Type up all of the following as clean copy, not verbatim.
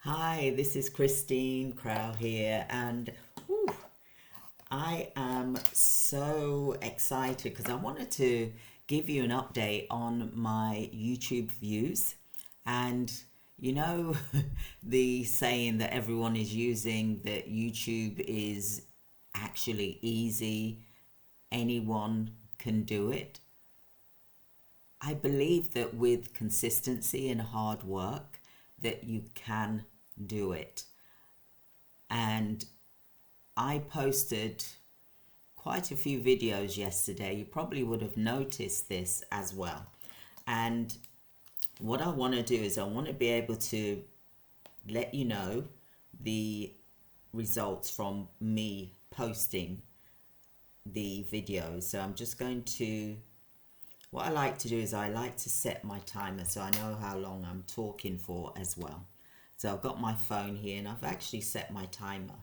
Hi, this is Christine Crow here, and whew, I am so excited because I wanted to give you an update on my YouTube views. And you know, the saying that everyone is using that YouTube is actually easy, anyone can do it. I believe that with consistency and hard work that you can do it. And I posted quite a few videos yesterday. You probably would have noticed this as well. And what I want to do is I want to be able to let you know the results from me posting the videos. So I'm just going to, what I like to do is I like to set my timer so I know how long I'm talking for as well. So I've got my phone here and I've actually set my timer.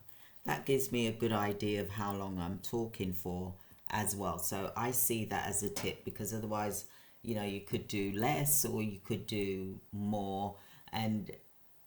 That gives me a good idea of how long I'm talking for as well. So I see that as a tip because otherwise, you could do less or you could do more, and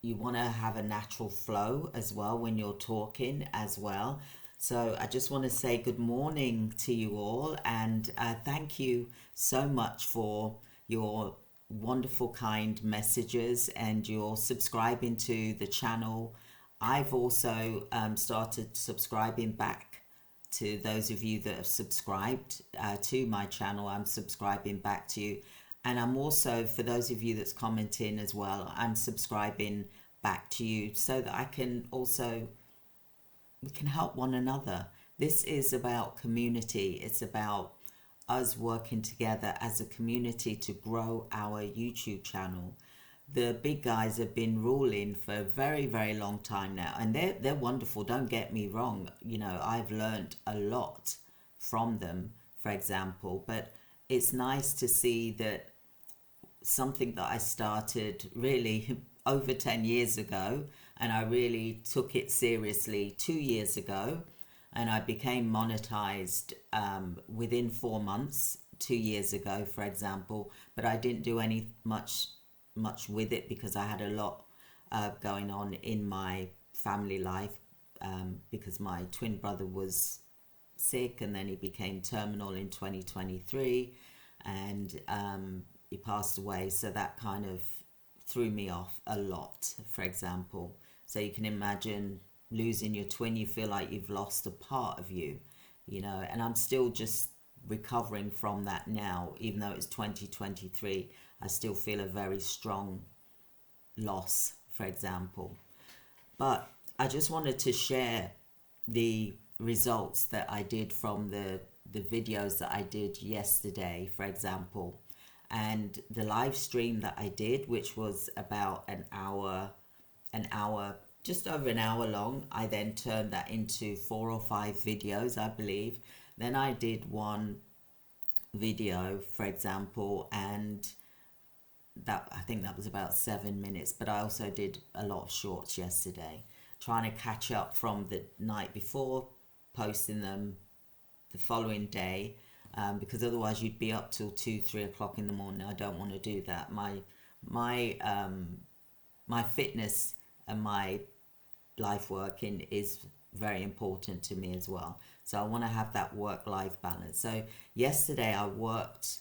you want to have a natural flow as well when you're talking as well. So I just want to say good morning to you all, and thank you so much for your wonderful, kind messages and your subscribing to the channel. I've also started subscribing back to those of you that have subscribed to my channel. I'm subscribing back to you. And I'm also, for those of you that's commenting as well, I'm subscribing back to you so that I can also, we can help one another. This is about community. It's about us working together as a community to grow our YouTube channel. The big guys have been ruling for a very, very long time now, and they're wonderful. Don't get me wrong. I've learned a lot from them, for example, but it's nice to see that something that I started really over 10 years ago, and I really took it seriously 2 years ago, and I became monetized within 4 months 2 years ago, for example. But I didn't do any much with it because I had a lot going on in my family life, because my twin brother was sick and then he became terminal in 2023, and he passed away. So that kind of threw me off a lot, for example. So you can imagine losing your twin, you feel like you've lost a part of you, and I'm still just recovering from that now. Even though it's 2023, I still feel a very strong loss, for example. But I just wanted to share the results that I did from the videos that I did yesterday, for example, and the live stream that I did, which was about an hour, just over an hour long. I then turned that into 4 or 5 videos, I believe. Then I did one video, for example, and that, I think that was about 7 minutes. But I also did a lot of shorts yesterday, trying to catch up from the night before, posting them the following day, because otherwise you'd be up till 2, 3 o'clock in the morning. I don't want to do that. My fitness and my life working is very important to me as well. So I want to have that work-life balance. So yesterday I worked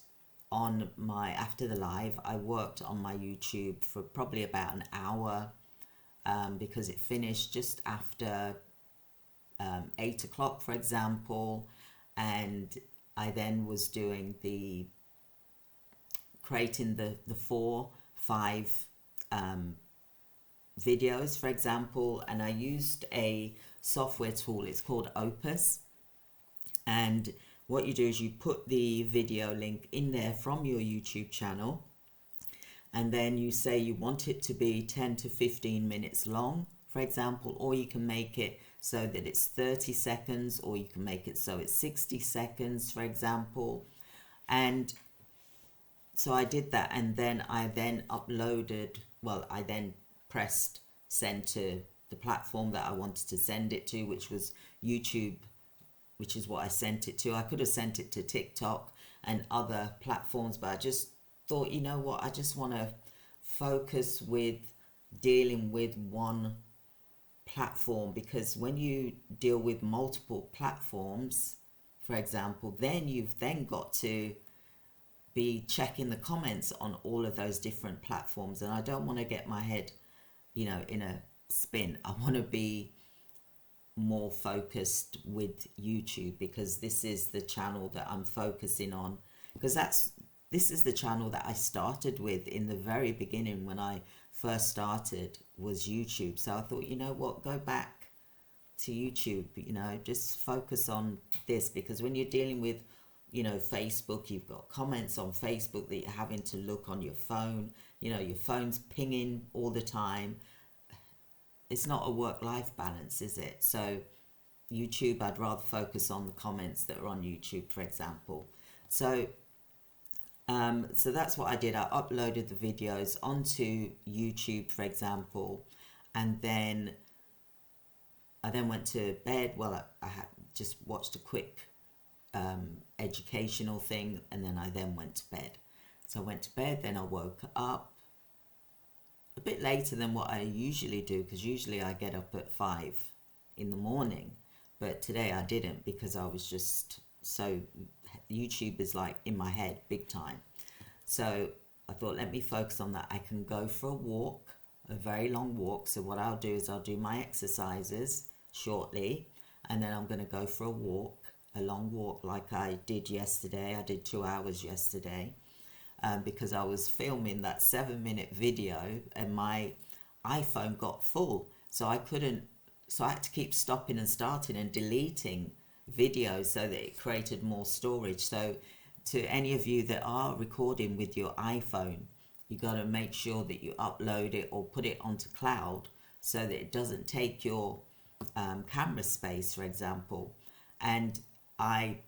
on after the live, I worked on my YouTube for probably about an hour, because it finished just after 8 o'clock, for example. And I then was doing creating the 4, 5 videos, for example, and I used a software tool. It's called Opus, and what you do is you put the video link in there from your YouTube channel, and then you say you want it to be 10 to 15 minutes long, for example, or you can make it so that it's 30 seconds, or you can make it so it's 60 seconds, for example. And so I did that, and then I uploaded, well, I then pressed send to the platform that I wanted to send it to, which was YouTube, which is what I sent it to. I could have sent it to TikTok and other platforms, but I just thought, you know what, I just want to focus with dealing with one platform, because when you deal with multiple platforms, for example, then you've then got to be checking the comments on all of those different platforms, and I don't want to get my head, in a spin. I want to be more focused with YouTube, because this is the channel that I'm focusing on, because this is the channel that I started with in the very beginning. When I first started was YouTube. So I thought, you know what, go back to YouTube, just focus on this, because when you're dealing with Facebook, you've got comments on Facebook that you're having to look on your phone, your phone's pinging all the time. It's not a work-life balance, is it? So YouTube, I'd rather focus on the comments that are on YouTube, for example. So so that's what I did. I uploaded the videos onto YouTube, for example, and then I then went to bed. Well, I had just watched a quick educational thing, and then I then went to bed. So I went to bed, then I woke up a bit later than what I usually do, because usually I get up at 5 in the morning, but today I didn't, because I was just so, YouTube is like in my head big time. So I thought, let me focus on that. I can go for a walk, a very long walk. So what I'll do is I'll do my exercises shortly, and then I'm going to go for a walk, a long walk, like I did yesterday. I did 2 hours yesterday, because I was filming that 7-minute video and my iPhone got full. So I had to keep stopping and starting and deleting videos so that it created more storage. So to any of you that are recording with your iPhone, you got to make sure that you upload it or put it onto cloud, so that it doesn't take your camera space, for example. And I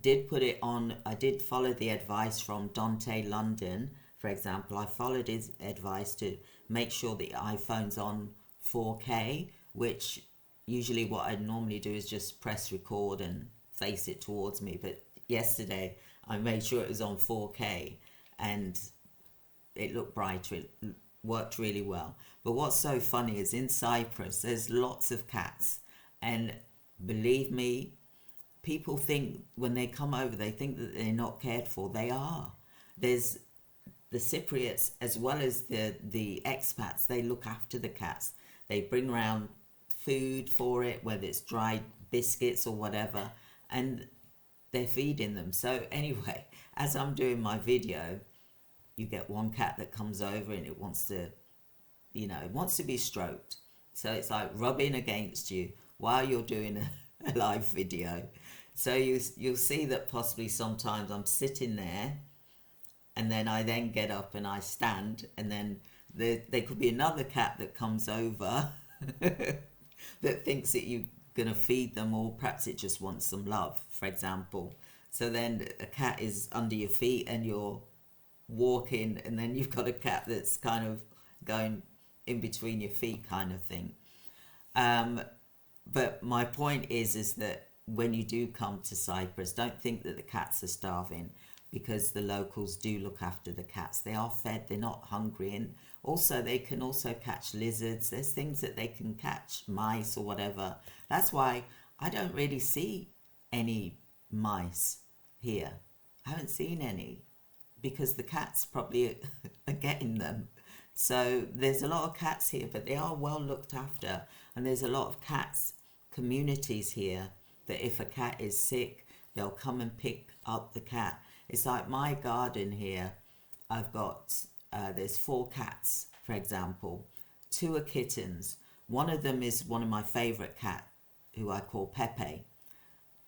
did put it on. I did follow the advice from Dante London, for example. I followed his advice to make sure the iPhone's on 4K, which usually what I normally do is just press record and face it towards me. But yesterday I made sure it was on 4K and it looked brighter. It worked really well. But what's so funny is in Cyprus there's lots of cats, and believe me, people think when they come over, they think that they're not cared for. They are. There's the Cypriots as well as the expats. They look after the cats. They bring around food for it, whether it's dried biscuits or whatever, and they're feeding them. So anyway, as I'm doing my video, you get one cat that comes over and it wants to, it wants to be stroked. So it's like rubbing against you while you're doing a live video. So you'll see that possibly sometimes I'm sitting there, and then I then get up and I stand, and then there could be another cat that comes over that thinks that you're going to feed them, or perhaps it just wants some love, for example. So then a cat is under your feet and you're walking, and then you've got a cat that's kind of going in between your feet, kind of thing. But my point is that when you do come to Cyprus, don't think that the cats are starving, because the locals do look after the cats. They are fed, they're not hungry, and also they can also catch lizards. There's things that they can catch, mice or whatever. That's why I don't really see any mice here. I haven't seen any, because the cats probably are getting them. So there's a lot of cats here, but they are well looked after, and there's a lot of cats communities here that if a cat is sick, they'll come and pick up the cat. It's like my garden here. I've got, there's 4 cats, for example. 2 are kittens. One of them is one of my favorite cat, who I call Pepe.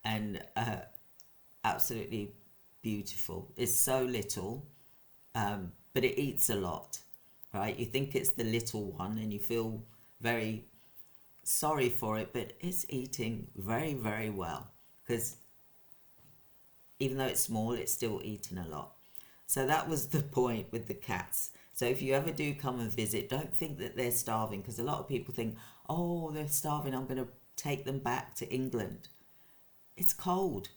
And absolutely beautiful. It's so little, but it eats a lot, right? You think it's the little one and you feel very sorry for it, but it's eating very, very well, because even though it's small, it's still eating a lot. So that was the point with the cats. So if you ever do come and visit, don't think that they're starving, because a lot of people think, oh, they're starving, I'm going to take them back to England. It's cold.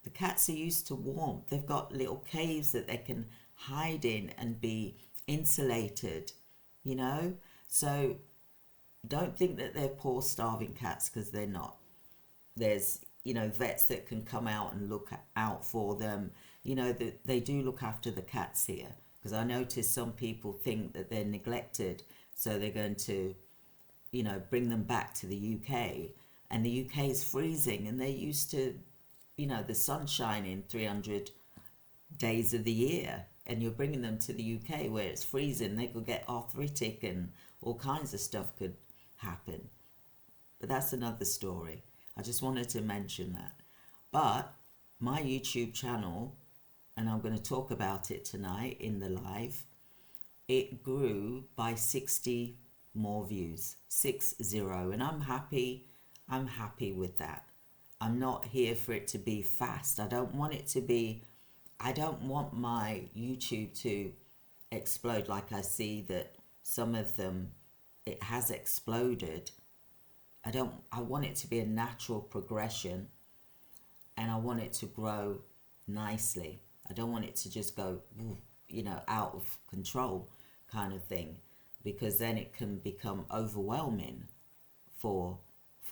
The cats are used to warmth. They've got little caves that they can hide in and be insulated. you know? So don't think that they're poor starving cats, because they're not. There's, vets that can come out and look out for them. They do look after the cats here, because I notice some people think that they're neglected, so they're going to, bring them back to the UK. And the UK is freezing, and they're used to, the sun shining 300 days of the year. And you're bringing them to the UK where it's freezing, they could get arthritic and all kinds of stuff could happen. But that's another story. I just wanted to mention that. But my YouTube channel, and I'm going to talk about it tonight in the live, it grew by 60 more views, 60, and I'm happy with that. I'm not here for it to be fast. I don't want my YouTube to explode like I see that some of them, it has exploded. I want it to be a natural progression, and I want it to grow nicely. I don't want it to just go, out of control kind of thing, because then it can become overwhelming for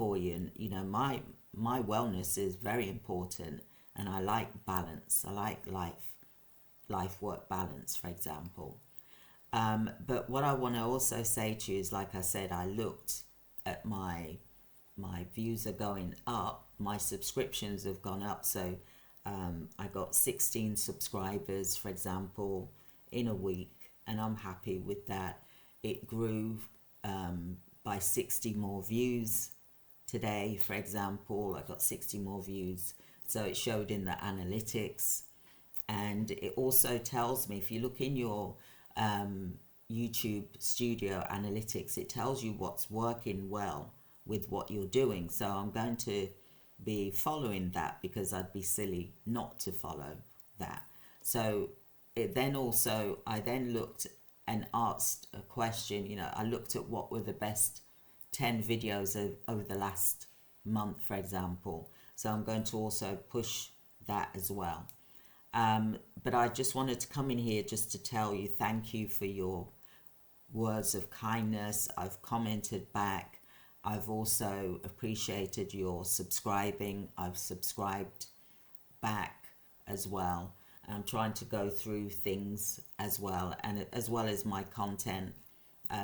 you. And my wellness is very important, and I like balance. I like life work balance, for example. But what I want to also say to you is, like I said, I looked at my views are going up, my subscriptions have gone up. So I got 16 subscribers, for example, in a week, and I'm happy with that. It grew by 60 more views today, for example. I got 60 more views, so it showed in the analytics. And it also tells me, if you look in your YouTube Studio Analytics, it tells you what's working well with what you're doing. So I'm going to be following that, because I'd be silly not to follow that. So I then looked and asked a question. I looked at what were the best 10 videos over the last month, for example. So I'm going to also push that as well. But I just wanted to come in here just to tell you thank you for your words of kindness. I've commented back. I've also appreciated your subscribing. I've subscribed back as well. And I'm trying to go through things as well, and as well as my content,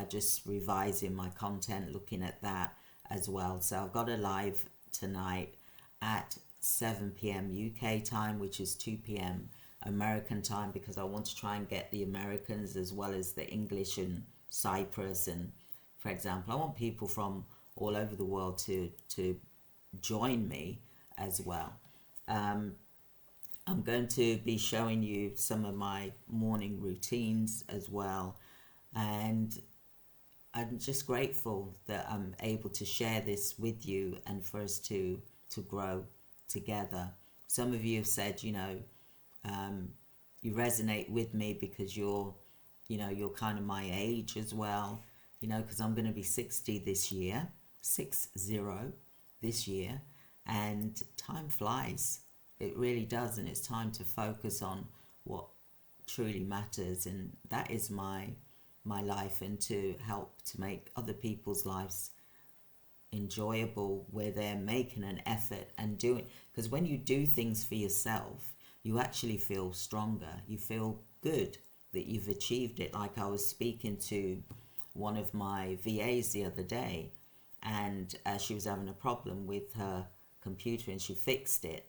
just revising my content, looking at that as well. So I've got a live tonight at 7 p.m. UK time, which is 2 p.m. American time, because I want to try and get the Americans as well as the English and Cyprus, and, for example, I want people from all over the world to join me as well. I'm going to be showing you some of my morning routines as well, and I'm just grateful that I'm able to share this with you and for us to grow together. Some of you have said, you resonate with me because you're kind of my age as well, because I'm going to be 60 this year, 60 this year, and time flies. It really does, and it's time to focus on what truly matters, and that is my life, and to help to make other people's lives enjoyable, where they're making an effort and doing, because when you do things for yourself, you actually feel stronger. You feel good that you've achieved it. Like, I was speaking to one of my VAs the other day, and she was having a problem with her computer, and she fixed it,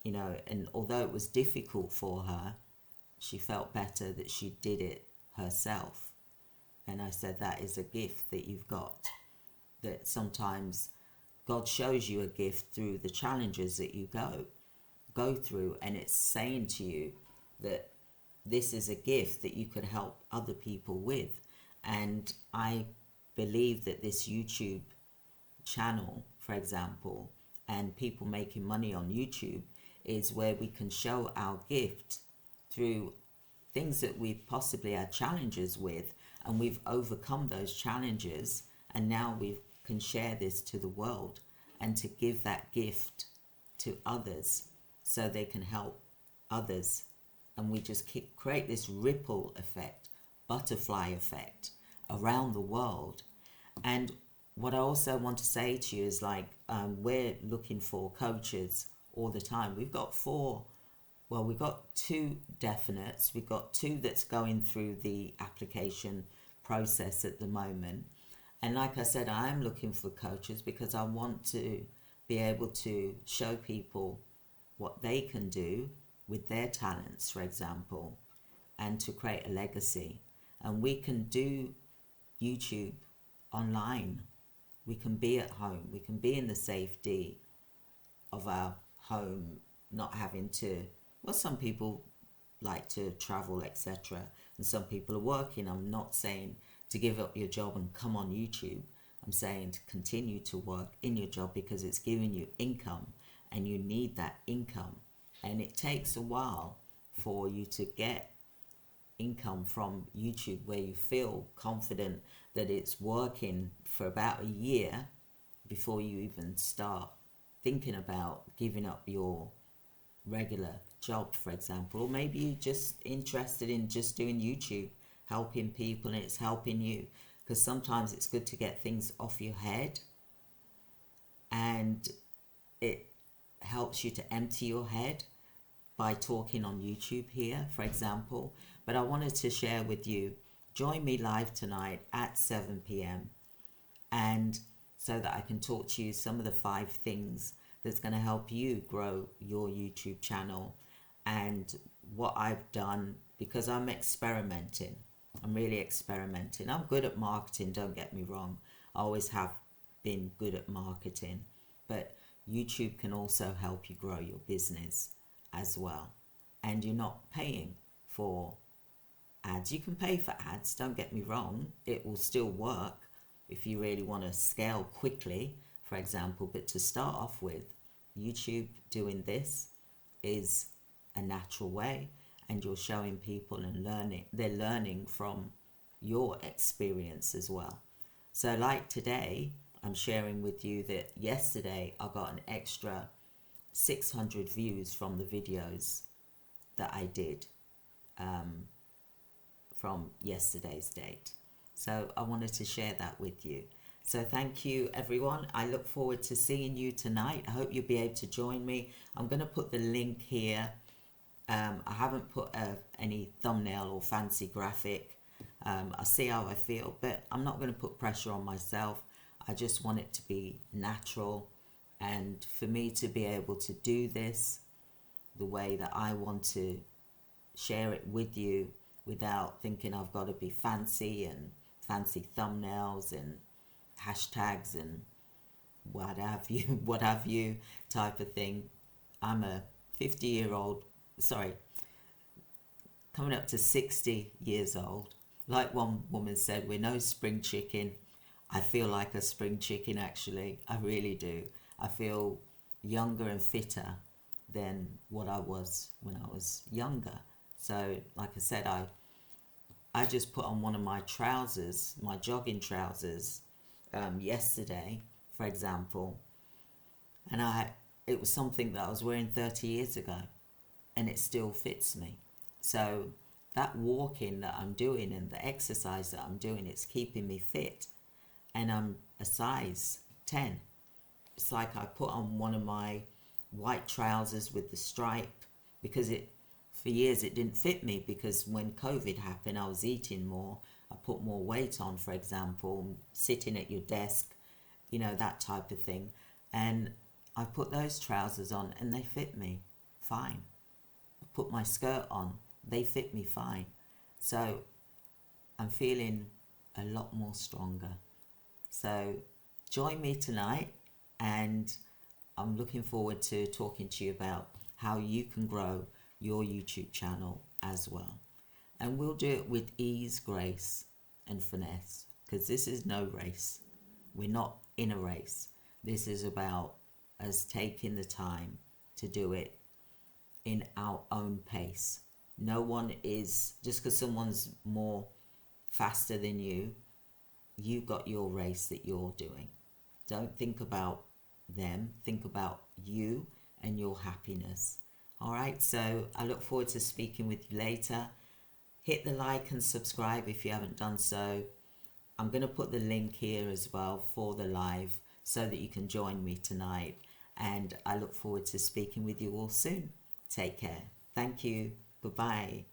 and although it was difficult for her, she felt better that she did it herself. And I said, that is a gift that you've got, that sometimes God shows you a gift through the challenges that you go through, and it's saying to you that this is a gift that you could help other people with. And I believe that this YouTube channel, for example, and people making money on YouTube, is where we can show our gift through things that we've possibly had challenges with, and we've overcome those challenges, and now we can share this to the world, and to give that gift to others so they can help others. And we just create this ripple effect, butterfly effect, around the world. And what I also want to say to you is like, we're looking for coaches all the time. We've got we've got 2 definites. We've got 2 that's going through the application process at the moment. And like I said, I am looking for coaches because I want to be able to show people what they can do with their talents, for example, and to create a legacy. And we can do YouTube online. We can be at home. We can be in the safety of our home, not having to, well, some people like to travel, etc. And some people are working. I'm not saying to give up your job and come on YouTube. I'm saying to continue to work in your job because it's giving you income and you need that income. And it takes a while for you to get income from YouTube where you feel confident that it's working for about a year before you even start thinking about giving up your regular job, for example. Or maybe you're just interested in just doing YouTube, helping people, and it's helping you. Because sometimes it's good to get things off your head, and it helps you to empty your head by talking on YouTube here, for example. But I wanted to share with you, join me live tonight at 7 p.m. and so that I can talk to you some of the 5 things that's going to help you grow your YouTube channel and what I've done, because I'm experimenting. I'm really experimenting. I'm good at marketing, don't get me wrong. I always have been good at marketing, but YouTube can also help you grow your business as well. And you're not paying for ads. You can pay for ads, don't get me wrong. It will still work if you really want to scale quickly, for example. But to start off with, YouTube doing this is a natural way, and you're showing people and they're learning from your experience as well. So like today, I'm sharing with you that yesterday I got an extra 600 views from the videos that I did from yesterday's date. So I wanted to share that with you. So thank you, everyone. I look forward to seeing you tonight. I hope you'll be able to join me. I'm going to put the link here. I haven't put any thumbnail or fancy graphic. I'll see how I feel, but I'm not going to put pressure on myself. I just want it to be natural, and for me to be able to do this the way that I want to share it with you without thinking I've got to be fancy and fancy thumbnails and hashtags and what have you type of thing. I'm a 50-year-old, coming up to 60 years old. Like one woman said, we're no spring chicken. I feel like a spring chicken, actually. I really do. I feel younger and fitter than what I was when I was younger. So like I said, I just put on one of my trousers, my jogging trousers, yesterday, for example, and it was something that I was wearing 30 years ago, and it still fits me. So that walking that I'm doing and the exercise that I'm doing, it's keeping me fit, and I'm a size 10. It's like I put on one of my white trousers with the stripe because for years it didn't fit me, because when COVID happened, I was eating more. I put more weight on, for example, sitting at your desk, that type of thing. And I put those trousers on and they fit me fine. I put my skirt on, they fit me fine. So I'm feeling a lot more stronger. So join me tonight, and I'm looking forward to talking to you about how you can grow your YouTube channel as well. And we'll do it with ease, grace, and finesse, because this is no race. We're not in a race. This is about us taking the time to do it in our own pace. No one is, just because someone's more faster than you, you've got your race that you're doing. Don't think about them, think about you and your happiness. All right, so I look forward to speaking with you later. Hit the like and subscribe if you haven't done so. I'm going to put the link here as well for the live so that you can join me tonight. And I look forward to speaking with you all soon. Take care. Thank you. Goodbye.